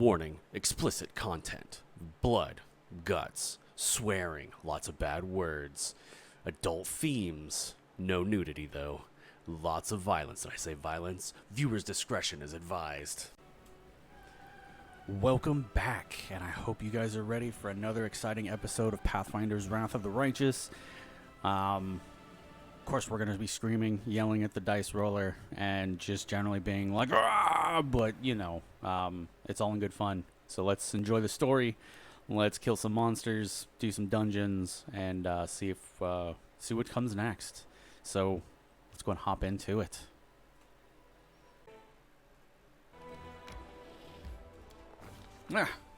Warning, explicit content. Blood, guts, swearing, lots of bad words. Adult themes. No nudity, though. Lots of violence. Did I say violence? Viewer's discretion is advised. Welcome back, and I hope you guys are ready for another exciting episode of Pathfinders Wrath of the Righteous. Of course, we're going to be screaming, yelling at the dice roller, and just generally being like, "Argh!" But, you know, it's all in good fun. So let's enjoy the story. Let's kill some monsters, do some dungeons, and see what comes next. So let's go and hop into it.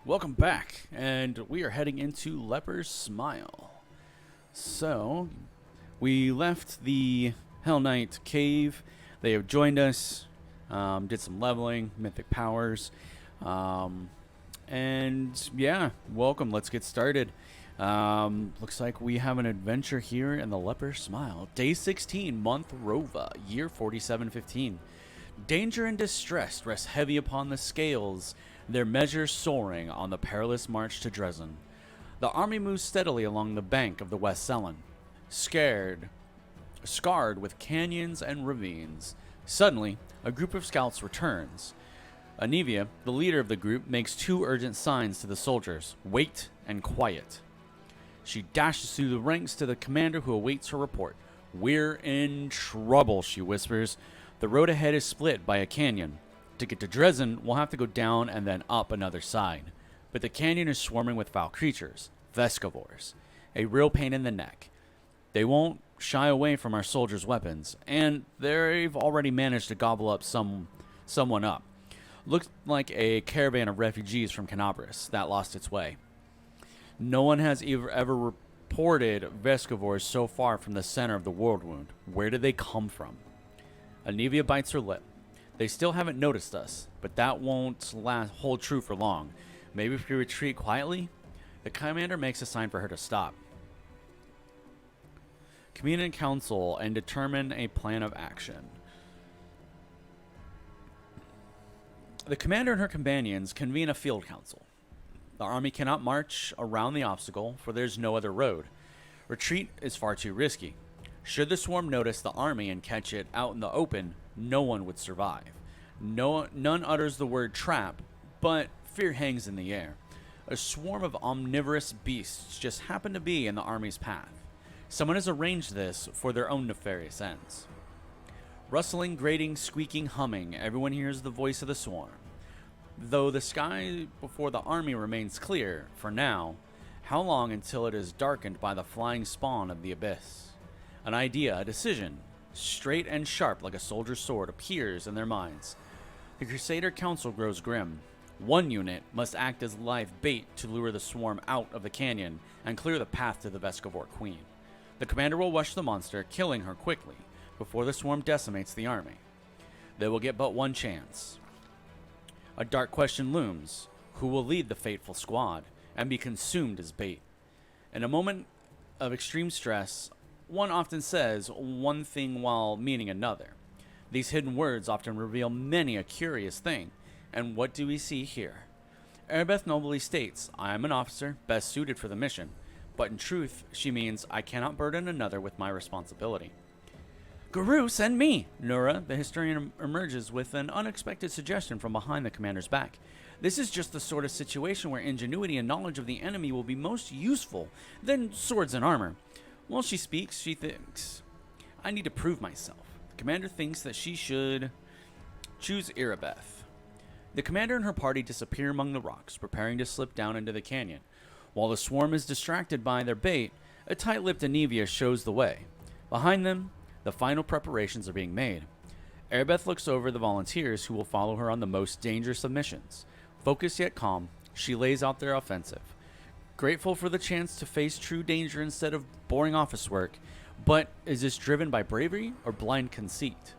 Welcome back, and we are heading into Leper's Smile. So, we left the Hell Knight cave. They have joined us, did some leveling, mythic powers, and yeah, welcome. Let's get started. Looks like we have an adventure here in the Leper's Smile. Day 16, month Rova, year 4715. Danger and distress rest heavy upon the scales, their measures soaring on the perilous march to Dresden. The army moves steadily along the bank of the West Selen, scarred with canyons and ravines. Suddenly, a group of scouts returns. Anivia, the leader of the group, makes two urgent signs to the soldiers: wait and quiet. She dashes through the ranks to the commander, who awaits her report. "We're in trouble," she whispers. "The road ahead is split by a canyon. To get to Dresden, we'll have to go down and then up another side. But the canyon is swarming with foul creatures, Vescavors, a real pain in the neck. They won't shy away from our soldiers' weapons, and they've already managed to gobble up someone up. Looks like a caravan of refugees from Canabris that lost its way. No one has ever reported Vescavors so far from the center of the world wound. Where did they come from?" Anivia bites her lip. "They still haven't noticed us, but that won't hold true for long. Maybe if we retreat quietly?" The commander makes a sign for her to stop. Convene in council and determine a plan of action. The commander and her companions convene a field council. The army cannot march around the obstacle, for there's no other road. Retreat is far too risky. Should the swarm notice the army and catch it out in the open, no one would survive. None utters the word trap, but fear hangs in the air. A swarm of omnivorous beasts just happen to be in the army's path. Someone has arranged this for their own nefarious ends. Rustling, grating, squeaking, humming, everyone hears the voice of the swarm. Though the sky before the army remains clear, for now, how long until it is darkened by the flying spawn of the abyss? An idea, a decision, straight and sharp like a soldier's sword, appears in their minds. The Crusader Council grows grim. One unit must act as live bait to lure the swarm out of the canyon and clear the path to the Vescavor Queen. The commander will rush the monster, killing her quickly, before the swarm decimates the army. They will get but one chance. A dark question looms: who will lead the fateful squad and be consumed as bait? In a moment of extreme stress, one often says one thing while meaning another. These hidden words often reveal many a curious thing, and what do we see here? Erebeth nobly states, "I am an officer, best suited for the mission," but in truth, she means, "I cannot burden another with my responsibility." "Garou, send me!" Nura, the historian, emerges with an unexpected suggestion from behind the commander's back. This is just the sort of situation where ingenuity and knowledge of the enemy will be most useful than swords and armor. While she speaks, she thinks, "I need to prove myself." The commander thinks that she should choose Erebeth. The commander and her party disappear among the rocks, preparing to slip down into the canyon. While the swarm is distracted by their bait, a tight-lipped Anivia shows the way. Behind them, the final preparations are being made. Erebeth looks over the volunteers who will follow her on the most dangerous of missions. Focused yet calm, she lays out their offensive. Grateful for the chance to face true danger instead of boring office work, but is this driven by bravery or blind conceit?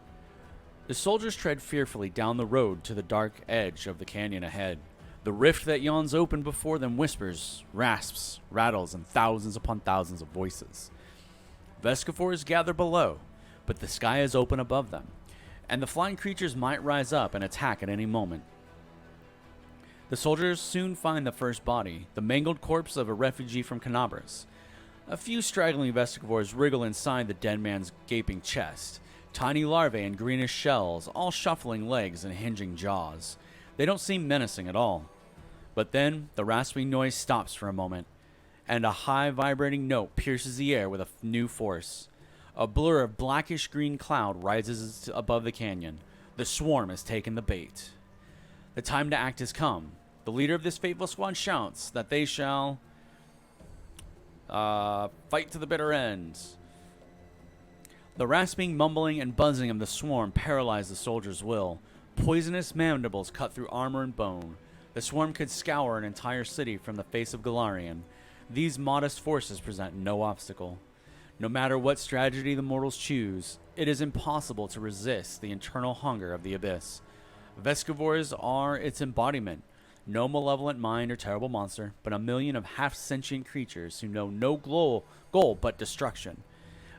The soldiers tread fearfully down the road to the dark edge of the canyon ahead. The rift that yawns open before them whispers, rasps, rattles, and thousands upon thousands of voices. Vescavors gather below, but the sky is open above them, and the flying creatures might rise up and attack at any moment. The soldiers soon find the first body, the mangled corpse of a refugee from Canabras. A few straggling vestivores wriggle inside the dead man's gaping chest, tiny larvae and greenish shells, all shuffling legs and hinging jaws. They don't seem menacing at all. But then, the rasping noise stops for a moment, and a high vibrating note pierces the air with a new force. A blur of blackish green cloud rises above the canyon. The swarm has taken the bait. The time to act has come. The leader of this fateful squad shouts that they shall fight to the bitter end. The rasping, mumbling, and buzzing of the swarm paralyze the soldier's will. Poisonous mandibles cut through armor and bone. The swarm could scour an entire city from the face of Galarian. These modest forces present no obstacle. No matter what strategy the mortals choose, it is impossible to resist the internal hunger of the abyss. Vescivores are its embodiment. No malevolent mind or terrible monster, but a million of half-sentient creatures who know no goal but destruction.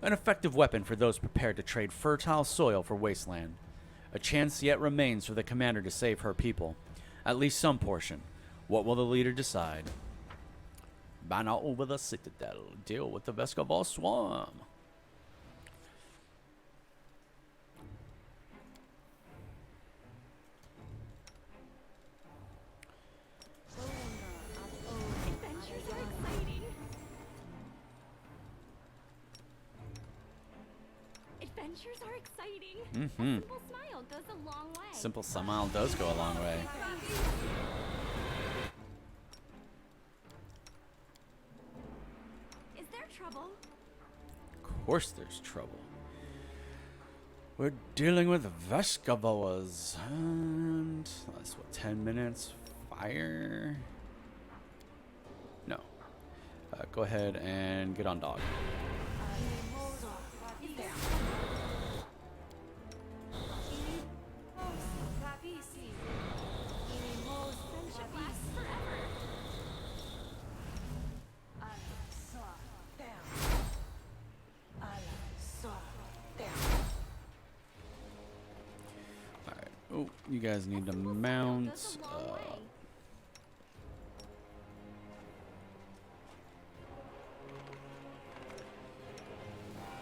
An effective weapon for those prepared to trade fertile soil for wasteland. A chance yet remains for the commander to save her people. At least some portion. What will the leader decide? Banner over the citadel. Deal with the Vescivore swarm. Adventures are exciting. Adventures are exciting. Mm-hmm. A simple smile goes a long way. Simple smile does go a long way. Is there trouble? Of course there's trouble. We're dealing with Vescivores. And that's what, 10 minutes? Fire? No. Go ahead and get on dog. Friendship lasts forever. Alright. Oh, you guys need to mount. Goes a long way.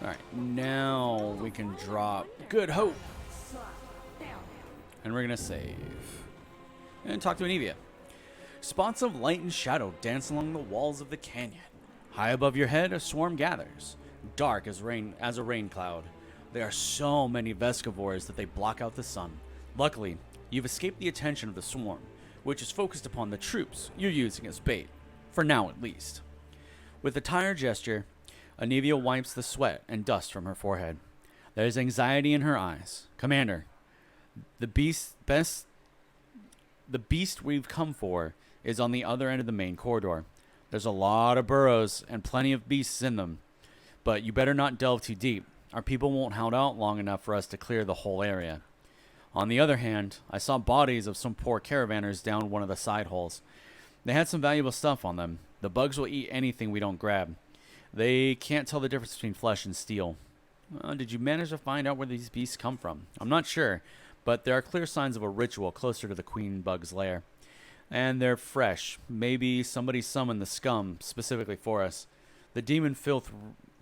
Alright, now we can drop Good Hope. And we're gonna save. And talk to Anivia. Spots of light and shadow dance along the walls of the canyon. High above your head, a swarm gathers, dark as a rain cloud. There are so many Vescivores that they block out the sun. Luckily, you've escaped the attention of the swarm, which is focused upon the troops you're using as bait, for now at least. With a tired gesture, Anivia wipes the sweat and dust from her forehead. There's anxiety in her eyes. Commander, the beast we've come for is on the other end of the main corridor. There's a lot of burrows and plenty of beasts in them, but you better not delve too deep. Our people won't hold out long enough for us to clear the whole area. On the other hand, I saw bodies of some poor caravanners down one of the side holes. They had some valuable stuff on them. The bugs will eat anything we don't grab. They can't tell the difference between flesh and steel. Did you manage to find out where these beasts come from? I'm not sure, but there are clear signs of a ritual closer to the queen bug's lair. And they're fresh. Maybe somebody summoned the scum specifically for us. The demon filth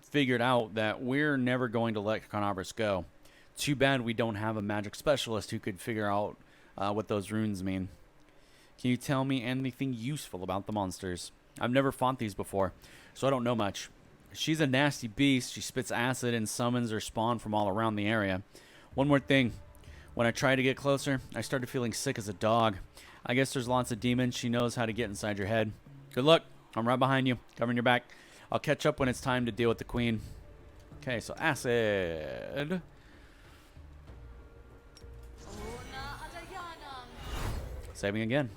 figured out that we're never going to let Canabras go. Too bad we don't have a magic specialist who could figure out what those runes mean. Can you tell me anything useful about the monsters? I've never fought these before, so I don't know much. She's a nasty beast. She spits acid and summons her spawn from all around the area. One more thing. When I tried to get closer, I started feeling sick as a dog. I guess there's lots of demons. She knows how to get inside your head. Good luck. I'm right behind you, covering your back. I'll catch up when it's time to deal with the queen. Okay, so acid. Saving again.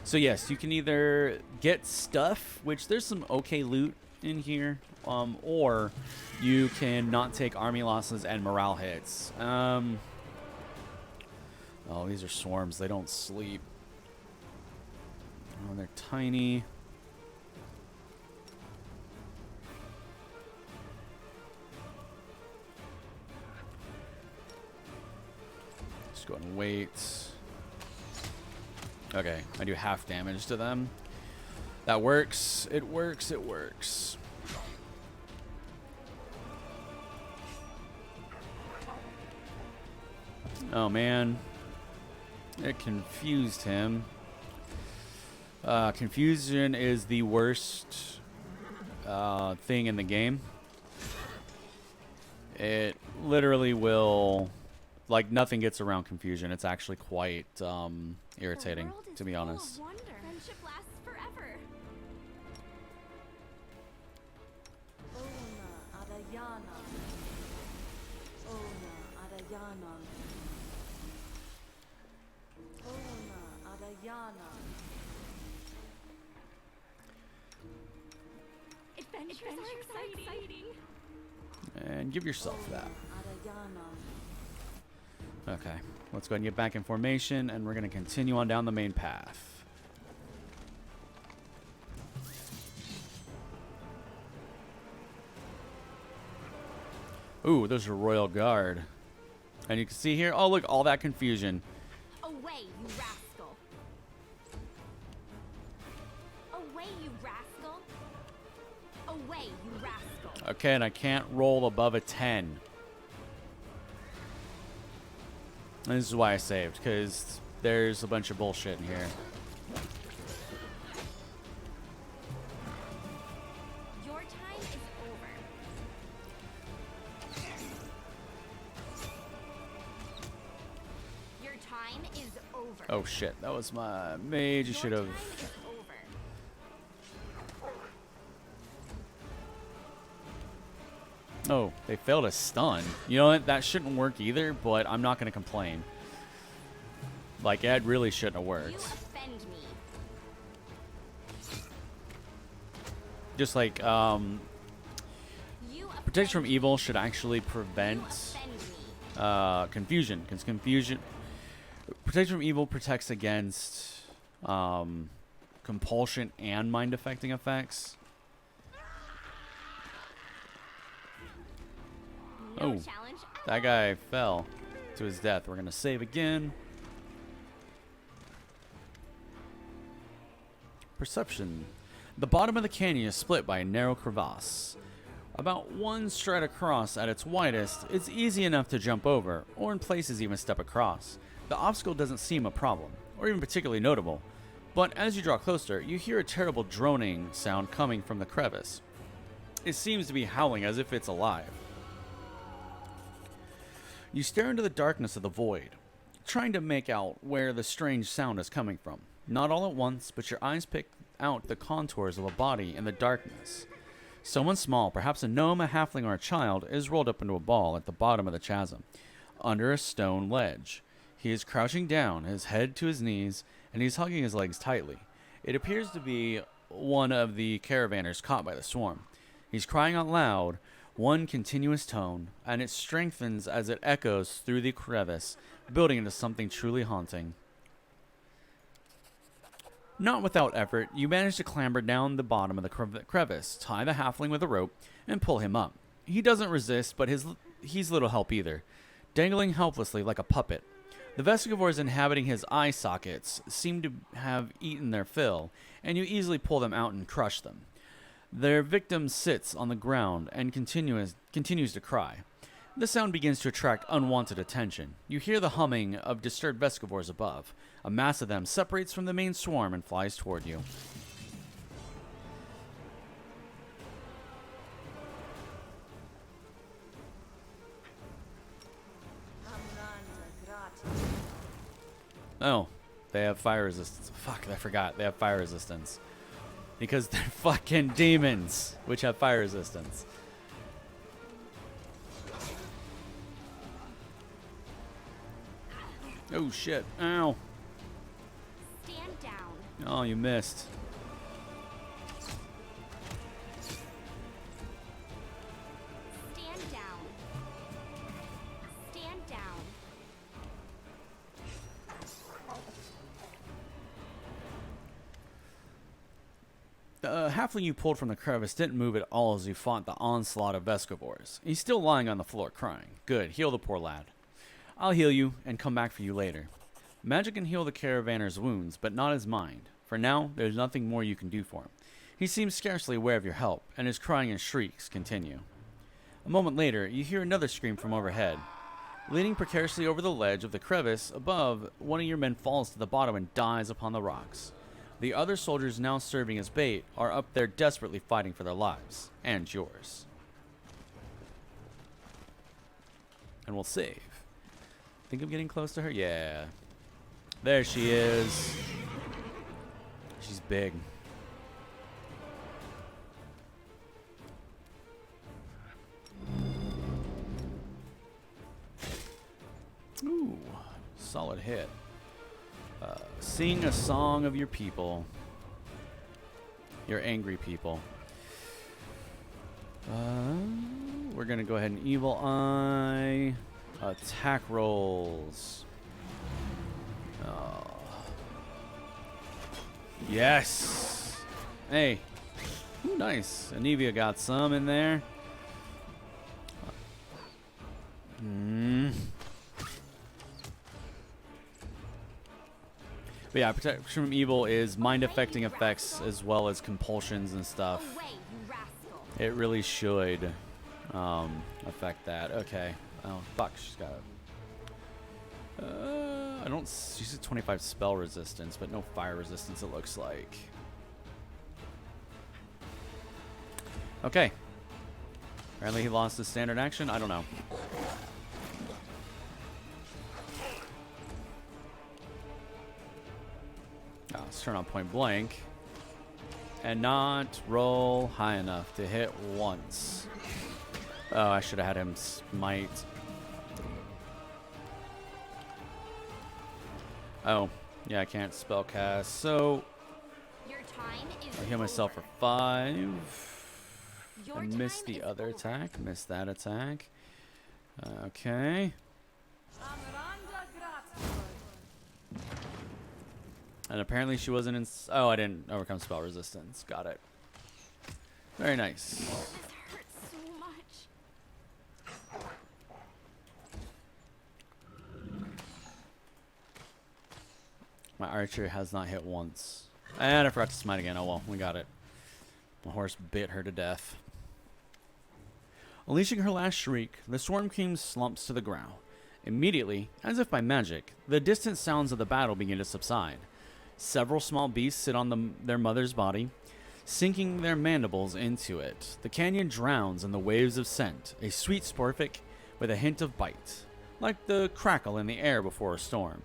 So yes, you can either get stuff, which there's some okay loot in here, or you can not take army losses and morale hits. Oh, these are swarms. They don't sleep. Oh, they're tiny. Just go ahead and wait. Okay, I do half damage to them. That works. It works. It works. Oh, man. It confused him. Confusion is the worst thing in the game. It literally will... Like, nothing gets around confusion. It's actually quite irritating, to be honest. Friendship lasts forever. Adventures are exciting. And give yourself that. Okay, let's go ahead and get back in formation, and we're going to continue on down the main path. Ooh, there's a Royal Guard. And you can see here, oh look, all that confusion. Away, you rascal. Away, you rascal. Away, you rascal. Okay, and I can't roll above a 10. And this is why I saved, because there's a bunch of bullshit in here. Your time is over. Your time is over. Oh shit, that was my mage. You should have... Your time is over. Oh, they failed a stun. You know what? That shouldn't work either, but I'm not going to complain. Like, it really shouldn't have You worked. offend me. Just like, You protection from offend evil should actually me. prevent You offend me. confusion. Because confusion... Protection from evil protects against compulsion and mind-affecting effects. No Oh, challenge. that guy fell to his death. We're going to save again. Perception. The bottom of the canyon is split by a narrow crevasse. About one stride across at its widest, it's easy enough to jump over, or in places even step across. The obstacle doesn't seem a problem, or even particularly notable. But as you draw closer, you hear a terrible droning sound coming from the crevice. It seems to be howling as if it's alive. You stare into the darkness of the void, trying to make out where the strange sound is coming from. Not all at once, but your eyes pick out the contours of a body in the darkness. Someone small, perhaps a gnome, a halfling, or a child, is rolled up into a ball at the bottom of the chasm, under a stone ledge. He is crouching down, his head to his knees, and he's hugging his legs tightly. It appears to be one of the caravanners caught by the swarm. He's crying out loud, one continuous tone, and it strengthens as it echoes through the crevice, building into something truly haunting. Not without effort, you manage to clamber down the bottom of the crevice, tie the halfling with a rope, and pull him up. He doesn't resist, but he's little help either, dangling helplessly like a puppet. The vescivores inhabiting his eye sockets seem to have eaten their fill, and you easily pull them out and crush them. Their victim sits on the ground and continues to cry. The sound begins to attract unwanted attention. You hear the humming of disturbed vescivores above. A mass of them separates from the main swarm and flies toward you. Oh, they have fire resistance. Fuck, I forgot. They have fire resistance. Because they're fucking demons, which have fire resistance. Oh shit. Ow. Stand down. Oh, you missed. Stand down. Stand down. The halfling you pulled from the crevice didn't move at all as you fought the onslaught of vescivores. He's still lying on the floor crying. Good, heal the poor lad. I'll heal you and come back for you later. Magic can heal the caravanner's wounds, but not his mind. For now, there's nothing more you can do for him. He seems scarcely aware of your help, and his crying and shrieks continue. A moment later, you hear another scream from overhead. Leaning precariously over the ledge of the crevice above, one of your men falls to the bottom and dies upon the rocks. The other soldiers now serving as bait are up there desperately fighting for their lives, and yours. And we'll save. Think I'm getting close to her? Yeah. There she is. She's big. Ooh, solid hit. Sing a song of your people. Your angry people. We're going to go ahead and Evil Eye. Attack rolls. Oh. Yes. Hey. Ooh, nice. Anivia got some in there. But yeah, protection from evil is mind-affecting effects as well as compulsions and stuff. Away, you rascal. It really should affect that. Okay. Oh, fuck. She's got it. I don't... She's at 25 spell resistance, but no fire resistance, it looks like. Okay. Apparently he lost his standard action. I don't know. Oh, let's turn on point blank. And not roll high enough to hit once. Oh, I should have had him smite. Oh, yeah, I can't spell cast. So, Your time is I heal myself for over. 5. Your I missed time the is other over. attack. Missed that attack. Okay. And apparently she wasn't in... Oh, I didn't overcome spell resistance. Got it. Very nice. This hurts so much. My archer has not hit once. And I forgot to smite again. Oh well, we got it. My horse bit her to death. Unleashing her last shriek, the Swarm Queen slumps to the ground. Immediately, as if by magic, the distant sounds of the battle begin to subside. Several small beasts sit on their mother's body, sinking their mandibles into it. The canyon drowns in the waves of scent, a sweet sporfic with a hint of bite, like the crackle in the air before a storm.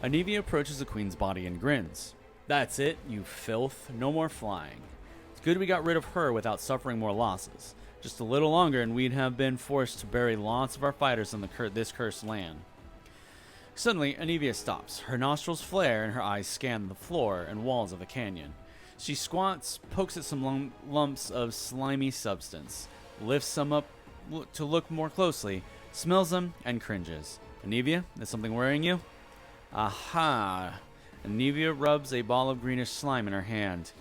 Anivia approaches the queen's body and grins. That's it, you filth. No more flying. It's good we got rid of her without suffering more losses. Just a little longer and we'd have been forced to bury lots of our fighters in this cursed land. Suddenly, Anivia stops. Her nostrils flare and her eyes scan the floor and walls of the canyon. She squats, pokes at some lumps of slimy substance, lifts some up to look more closely, smells them, and cringes. Anivia, is something worrying you? Aha! Anivia rubs a ball of greenish slime in her hand.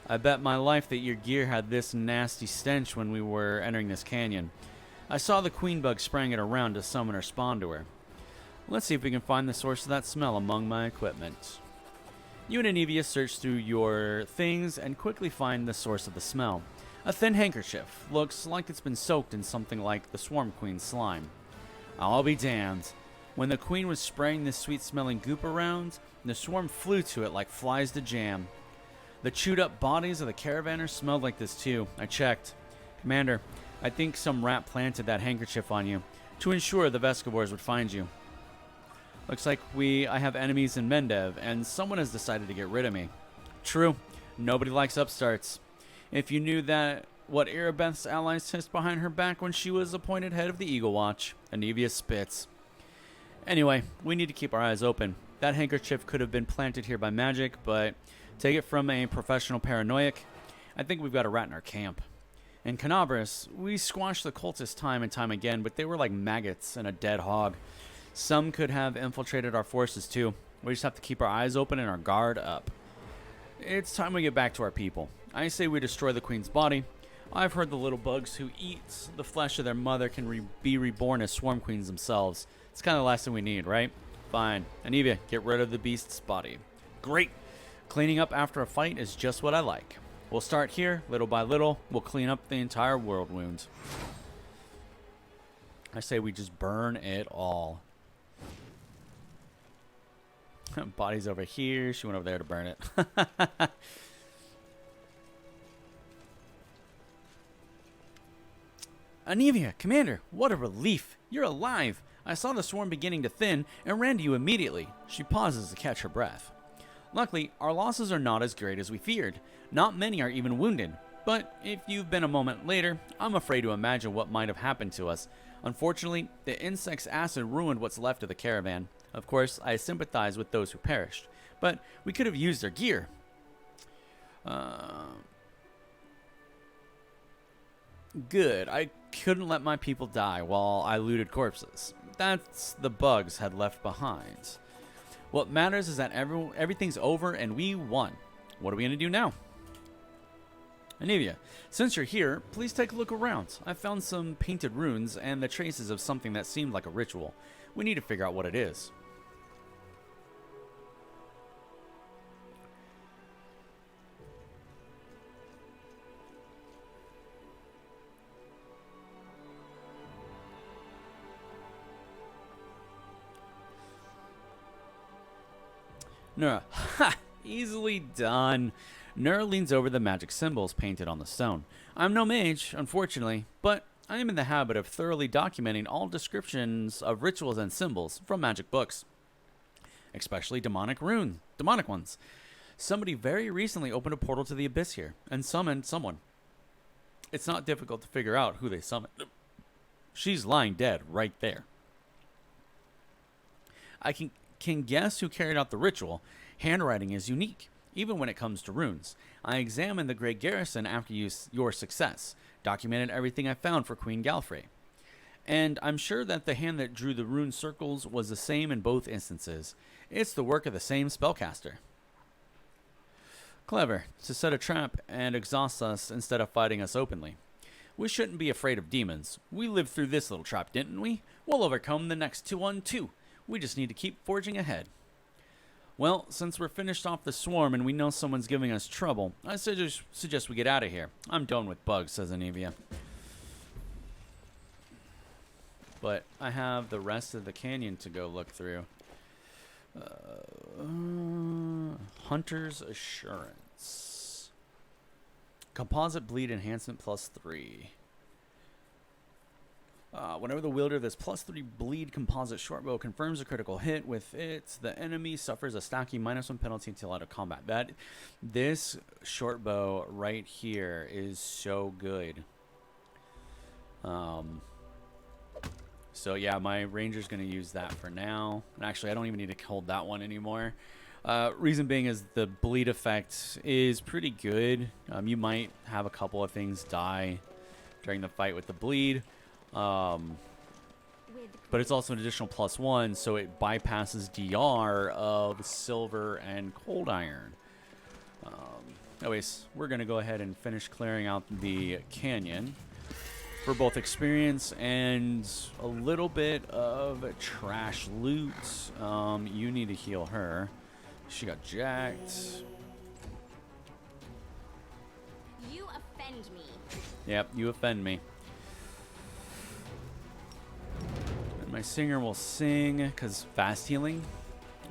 I bet my life that your gear had this nasty stench when we were entering this canyon. I saw the queen bug spraying it around to summon or spawn to her. Let's see if we can find the source of that smell among my equipment. You and Anivia search through your things and quickly find the source of the smell. A thin handkerchief. Looks like it's been soaked in something like the Swarm Queen's slime. I'll be damned. When the queen was spraying this sweet-smelling goop around, the swarm flew to it like flies to jam. The chewed-up bodies of the caravanners smelled like this too. I checked. Commander, I think some rat planted that handkerchief on you to ensure the Vescavors would find you. Looks like I have enemies in Mendev, and someone has decided to get rid of me. True. Nobody likes upstarts. If you knew that what Erebeth's allies hissed behind her back when she was appointed head of the Eagle Watch, Anivia spits. Anyway, we need to keep our eyes open. That handkerchief could have been planted here by magic, but take it from a professional paranoiac, I think we've got a rat in our camp. In Canabras, we squashed the cultists time and time again, but they were like maggots in a dead hog. Some could have infiltrated our forces too. We just have to keep our eyes open and our guard up. It's time we get back to our people. I say we destroy the queen's body. I've heard the little bugs who eat the flesh of their mother can be reborn as swarm queens themselves. It's kind of the last thing we need, right? Fine. Anivia, get rid of the beast's body. Great. Cleaning up after a fight is just what I like. We'll start here, little by little. We'll clean up the entire world wound. I say we just burn it all. Body's over here. She went over there to burn it. Anivia, Commander, what a relief. You're alive. I saw the swarm beginning to thin and ran to you immediately. She pauses to catch her breath. Luckily, our losses are not as great as we feared. Not many are even wounded. But if you've been a moment later, I'm afraid to imagine what might have happened to us. Unfortunately, the insect's acid ruined what's left of the caravan. Of course, I sympathize with those who perished. But we could have used their gear. Good. I couldn't let my people die while I looted corpses. That's the bugs had left behind. What matters is that everything's over and we won. What are we going to do now? Anivia, since you're here, please take a look around. I found some painted runes and the traces of something that seemed like a ritual. We need to figure out what it is. Nura, ha! Easily done. Nura leans over the magic symbols painted on the stone. I'm no mage, unfortunately, but I am in the habit of thoroughly documenting all descriptions of rituals and symbols from magic books, especially demonic ones. Somebody very recently opened a portal to the abyss here and summoned someone. It's not difficult to figure out who they summoned. She's lying dead right there. I can guess who carried out the ritual. Handwriting is unique, even when it comes to runes. I examined the Great Garrison after your success, documented everything I found for Queen Galfrey. And I'm sure that the hand that drew the rune circles was the same in both instances. It's the work of the same spellcaster. Clever, to set a trap and exhaust us instead of fighting us openly. We shouldn't be afraid of demons. We lived through this little trap, didn't we? We'll overcome the next 2-on-2. We just need to keep forging ahead. Well, since we're finished off the swarm and we know someone's giving us trouble, I suggest we get out of here. I'm done with bugs, says Anivia. But I have the rest of the canyon to go look through. Hunter's Assurance. Composite bleed enhancement +3. Whenever the wielder of this +3 bleed composite shortbow confirms a critical hit with it, the enemy suffers a stacking -1 penalty until out of combat. This shortbow right here is so good. So yeah, my ranger's going to use that for now. And actually, I don't even need to hold that one anymore. Reason being is the bleed effect is pretty good. You might have a couple of things die during the fight with the bleed. But it's also an additional +1, so it bypasses DR of silver and cold iron. Anyways, we're going to go ahead and finish clearing out the canyon for both experience and a little bit of trash loot. You need to heal her. She got jacked. You offend me. Yep, you offend me. And my singer will sing because fast healing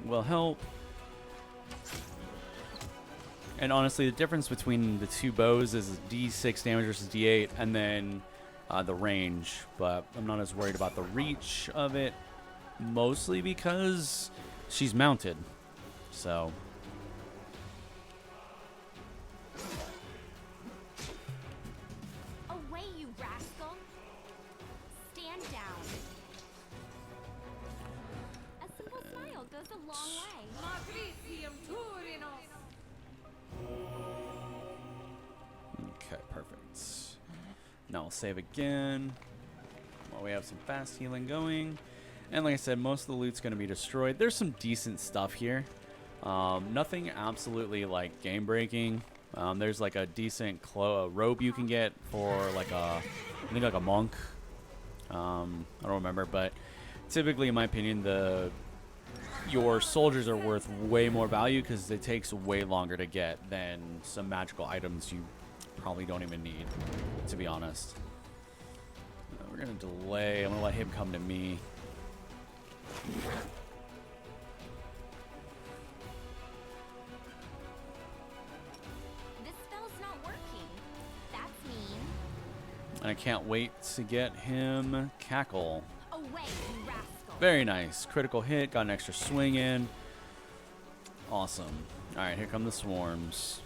will help. And honestly, the difference between the two bows is D6 damage versus D8, and then the range. But I'm not as worried about the reach of it, mostly because she's mounted. So away, you rascal! Stand down. A simple smile goes a long way. okay, perfect. Now I'll save again while we have some fast healing going. And like I said, most of the loot's going to be destroyed. There's some decent stuff here. Nothing absolutely like game breaking. There's like a decent robe you can get for like I think like a monk. I don't remember, but typically in my opinion the your soldiers are worth way more value because it takes way longer to get than some magical items you probably don't even need, to be honest. We're going to delay. I'm going to let him come to me. This spell's not working. That's mean. And I can't wait to get him Cackle. Away, you rascal. Very nice. Critical hit. Got an extra swing in. Awesome. All right, here come the swarms.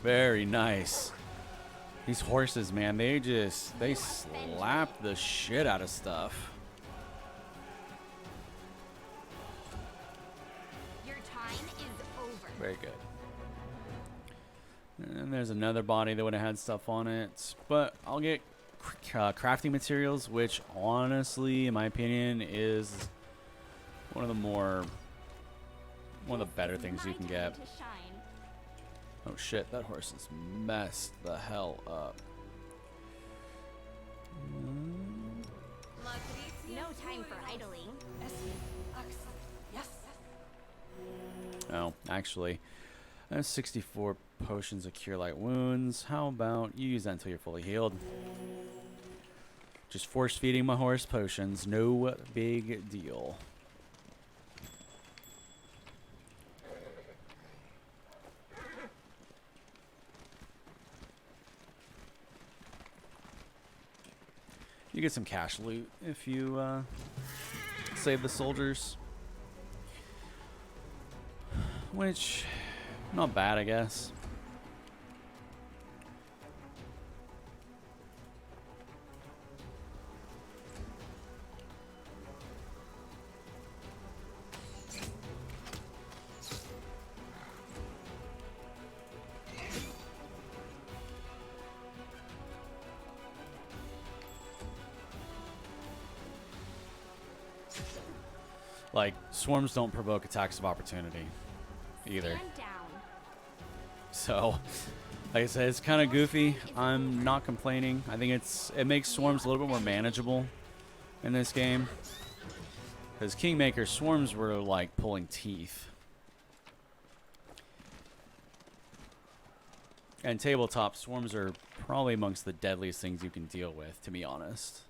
Very nice. These horses, man, they slap the shit out of stuff. Your time is over. Very good. And there's another body that would have had stuff on it. But I'll get crafting materials, which honestly, in my opinion, is one of the better things you can get. Oh shit, that horse is messed the hell up. No time for idling. Oh, actually, I have 64 potions of cure light wounds. How about you use that until you're fully healed? Just force feeding my horse potions, no big deal. You get some cash loot if you save the soldiers. Which, not bad, I guess. Like, swarms don't provoke attacks of opportunity either. Stand down. So, like I said, it's kind of goofy. I'm not complaining. I think it makes swarms a little bit more manageable in this game. Because Kingmaker swarms were like pulling teeth. And tabletop swarms are probably amongst the deadliest things you can deal with, to be honest.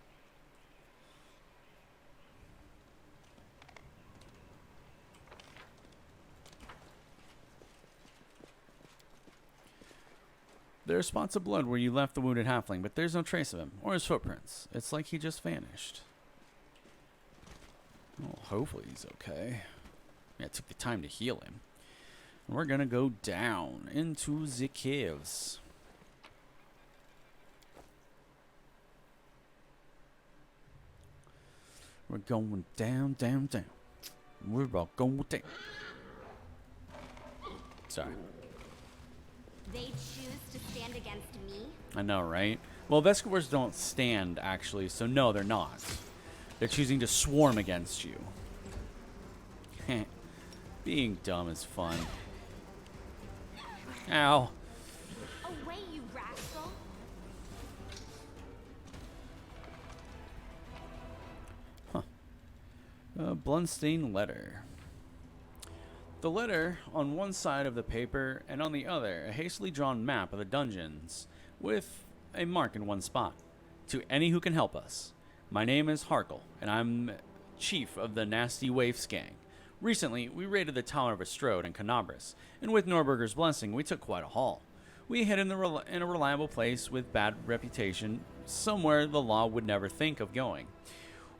There are spots of blood where you left the wounded halfling, but there's no trace of him, or his footprints. It's like he just vanished. Well, hopefully he's okay. Yeah, it took the time to heal him. And we're gonna go down into the caves. We're going down, down, down. We're all going down. Sorry. They choose to stand against me? I know, right? Well, Vescovores don't stand, actually, so no, they're not. They're choosing to swarm against you. Being dumb is fun. Ow. Away, you rascal! A bloodstained letter. The letter on one side of the paper, and on the other, a hastily drawn map of the dungeons, with a mark in one spot. To any who can help us. My name is Harkle, and I'm chief of the Nasty Waifs gang. Recently, we raided the tower of Estrode and Canabras, and with Norberger's blessing, we took quite a haul. We hid in a reliable place with bad reputation, somewhere the law would never think of going.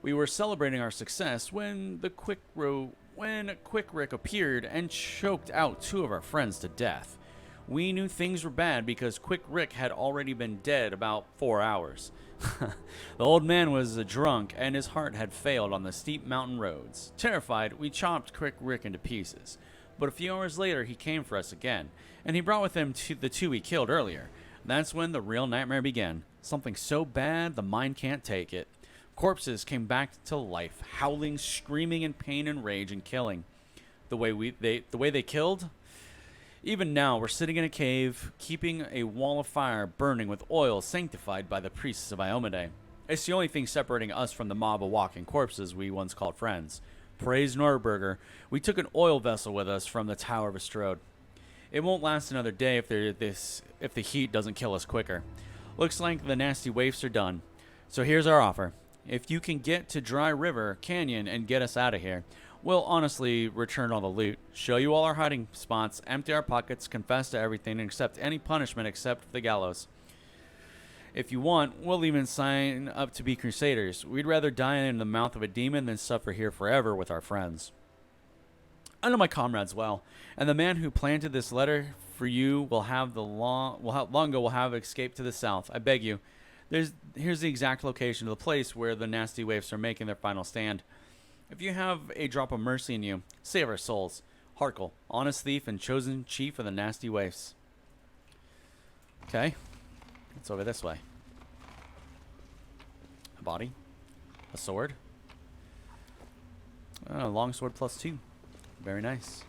We were celebrating our success when Quick Rick appeared and choked out two of our friends to death. We knew things were bad because Quick Rick had already been dead about 4 hours. The old man was a drunk and his heart had failed on the steep mountain roads. Terrified, we chopped Quick Rick into pieces. But a few hours later, he came for us again, and he brought with him the two he killed earlier. That's when the real nightmare began. Something so bad the mind can't take it. Corpses came back to life, howling, screaming in pain and rage and killing. The way they killed, Even now, we're sitting in a cave, keeping a wall of fire burning with oil sanctified by the priests of Iomade. It's the only thing separating us from the mob of walking corpses we once called friends. Praise Nordberger, we took an oil vessel with us from the Tower of Estrode. It won't last another day if the heat doesn't kill us quicker. Looks like the nasty waifs are done. So here's our offer. If you can get to Dry River Canyon and get us out of here, we'll honestly return all the loot, show you all our hiding spots, empty our pockets, confess to everything, and accept any punishment except the gallows. If you want, we'll even sign up to be crusaders. We'd rather die in the mouth of a demon than suffer here forever with our friends. I know my comrades well, and the man who planted this letter for you will have long ago will have escaped to the south. I beg you. Here's the exact location of the place where the nasty waifs are making their final stand. If you have a drop of mercy in you, save our souls. Harkle, honest thief and chosen chief of the nasty waifs. Okay. It's over this way. A body. A sword. A longsword +2. Very nice.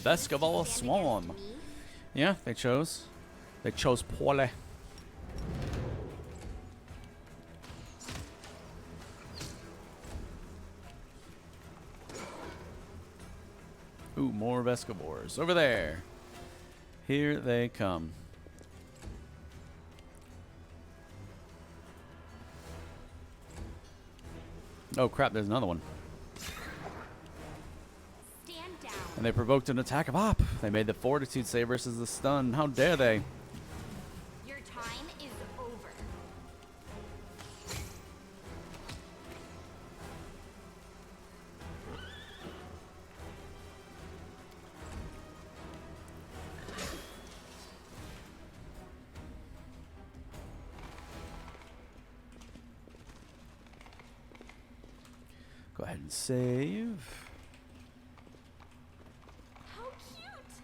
Vescaval Swarm. Yeah, they chose. They chose poorly. Ooh, more Vescavors. Over there. Here they come. Oh crap, there's another one. Stand down. And they provoked an attack of op. They made the fortitude save versus the stun. How dare they? Your time is over. Go ahead and save. How cute!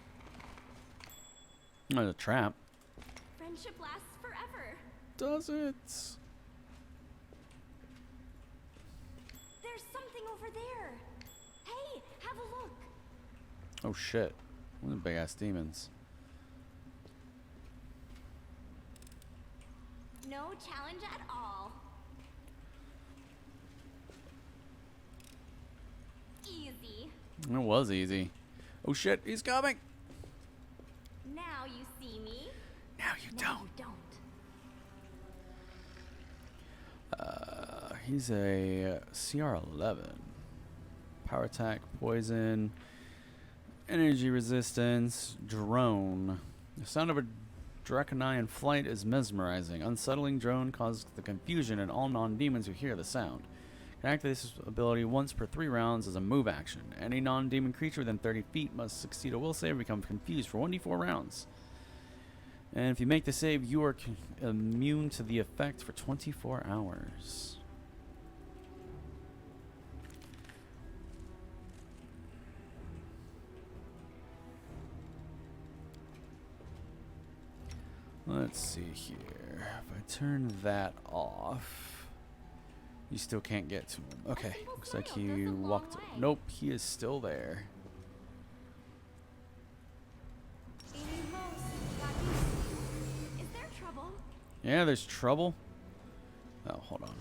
There's a trap. Friendship lasts forever. Does it? There's something over there. Hey, have a look. Oh shit. What are big ass demons? No challenge at all. Easy. It was easy. Oh shit, he's coming. Now you see me. Now you Now don't. you don't. He's a CR11. Power attack, poison, energy resistance, drone. The sound of a draconian flight is mesmerizing. Unsettling drone causes the confusion in all non-demons who hear the sound. Can activate this ability once per 3 rounds as a move action. Any non-demon creature within 30 feet must succeed a will save or become confused for 1d4 rounds. And if you make the save, you are immune to the effect for 24 hours. Let's see here. If I turn that off, you still can't get to him. Okay, looks like he walked. Nope, he is still there. Is there trouble? Yeah, there's trouble. Oh, hold on.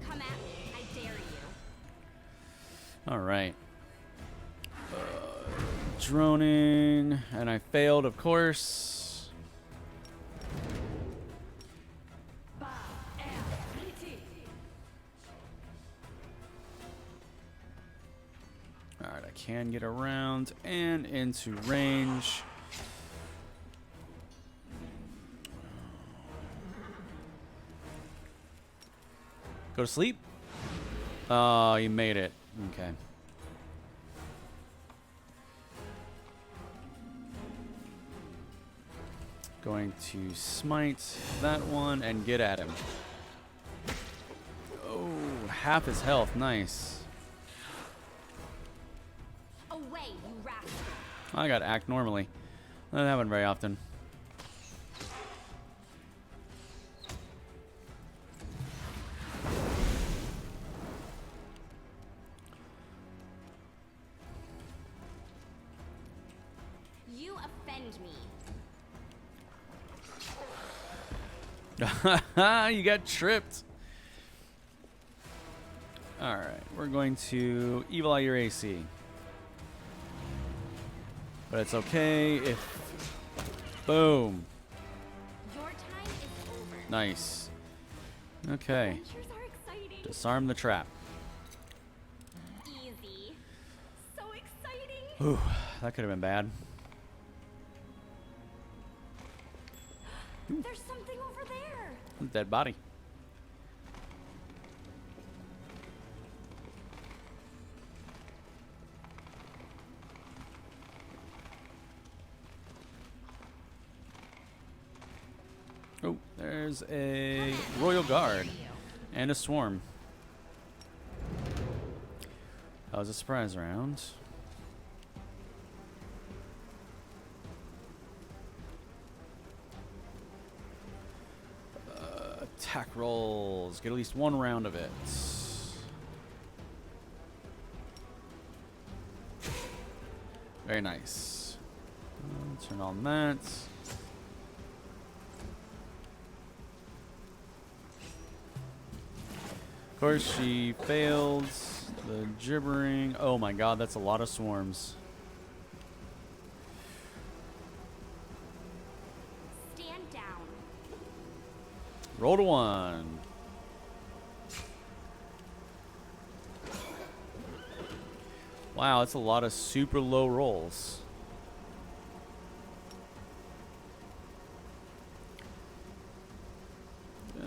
Come at me. I dare you. All right. Droning, and I failed, of course. Alright, I can get around and into range. Go to sleep? Oh, you made it. Okay. Going to smite that one and get at him. Oh, half his health. Nice. Away, you rascal. I got act normally. That happens very often. me. You got tripped. Alright, we're going to Evil Eye your AC. But it's okay if... Boom. Your time is over. Nice. Okay. Adventures are exciting. Disarm the trap. Easy. So exciting. Ooh, that could have been bad. There's something over there. Dead body. Oh, there's a royal guard and a swarm. That was a surprise round. Attack rolls. Get at least one round of it. Very nice. Turn on that. Of course, she failed the gibbering. Oh my god, that's a lot of swarms. Stand down. Roll to 1. Wow, that's a lot of super low rolls.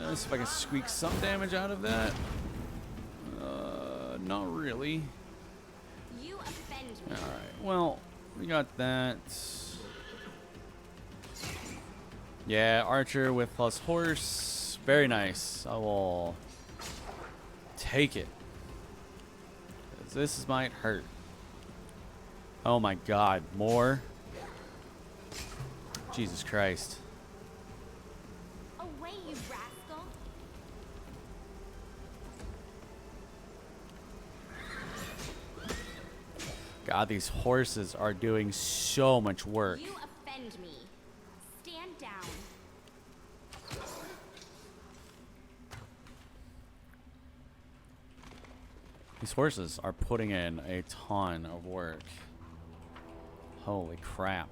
Let's see if I can squeak some damage out of that. Not really. You offend me. Alright, well, we got that. Yeah, archer with plus horse. Very nice. I will take it. 'Cause this might hurt. Oh my god, more? Jesus Christ. Away, you rascal. God, these horses are doing so much work. You offend me. Stand down. These horses are putting in a ton of work. Holy crap.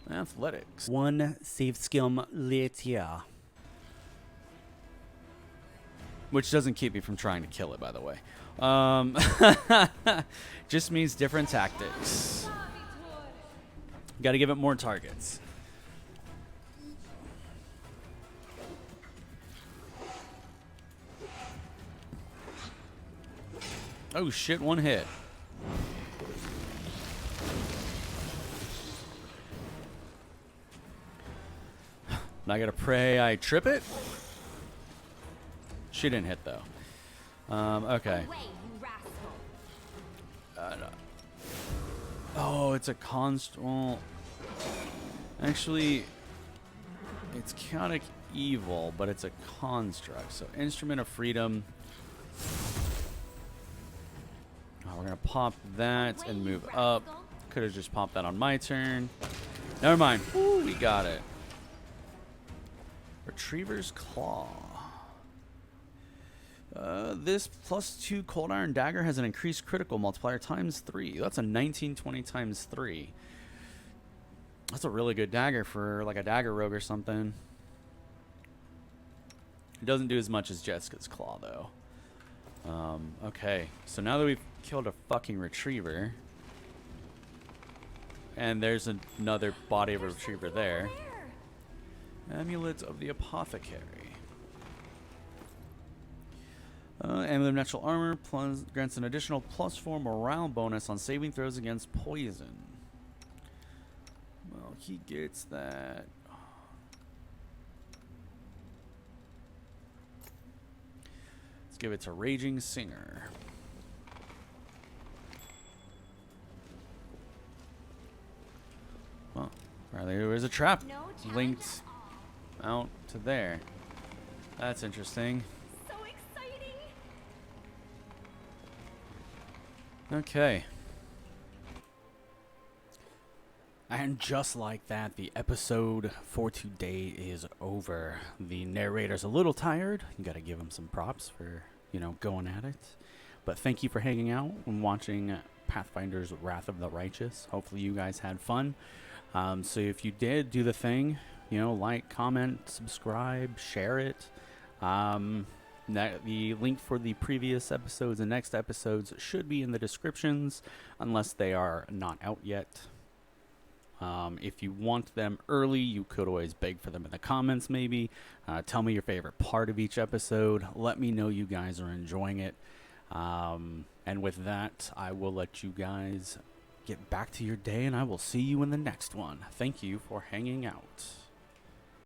Athletics. One save scum later. Which doesn't keep me from trying to kill it, by the way. Just means different tactics. Got to give it more targets. Oh shit, one hit. Now I gotta pray I trip it. She didn't hit though. Okay. Away, you rascal. No. Oh, it's a const. Well, actually, it's chaotic evil, but it's a construct. So instrument of freedom. Oh, we're gonna pop that and move up. Could have just popped that on my turn. Never mind. Woo, we got it. Retriever's Claw. This +2 Cold Iron Dagger has an increased critical multiplier ×3. That's a 1920 ×3. That's a really good dagger for like a dagger rogue or something. It doesn't do as much as Jessica's Claw though. Okay, so now that we've killed a fucking retriever, and there's another body of a retriever there. Amulet of the Apothecary. Amulet of Natural Armor grants an additional +4 morale bonus on saving throws against poison. Well, he gets that. Let's give it to Raging Singer. Well, there's a trap linked out to there. That's interesting. So exciting. Okay. And just like that, the episode for today is over. The narrator's a little tired. You gotta give him some props for, going at it. But thank you for hanging out and watching Pathfinders Wrath of the Righteous. Hopefully you guys had fun. So if you did, do the thing. Like, comment, subscribe, share it. The link for the previous episodes and next episodes should be in the descriptions, unless they are not out yet. If you want them early, you could always beg for them in the comments, maybe. Tell me your favorite part of each episode. Let me know you guys are enjoying it. And with that, I will let you guys get back to your day, and I will see you in the next one. Thank you for hanging out.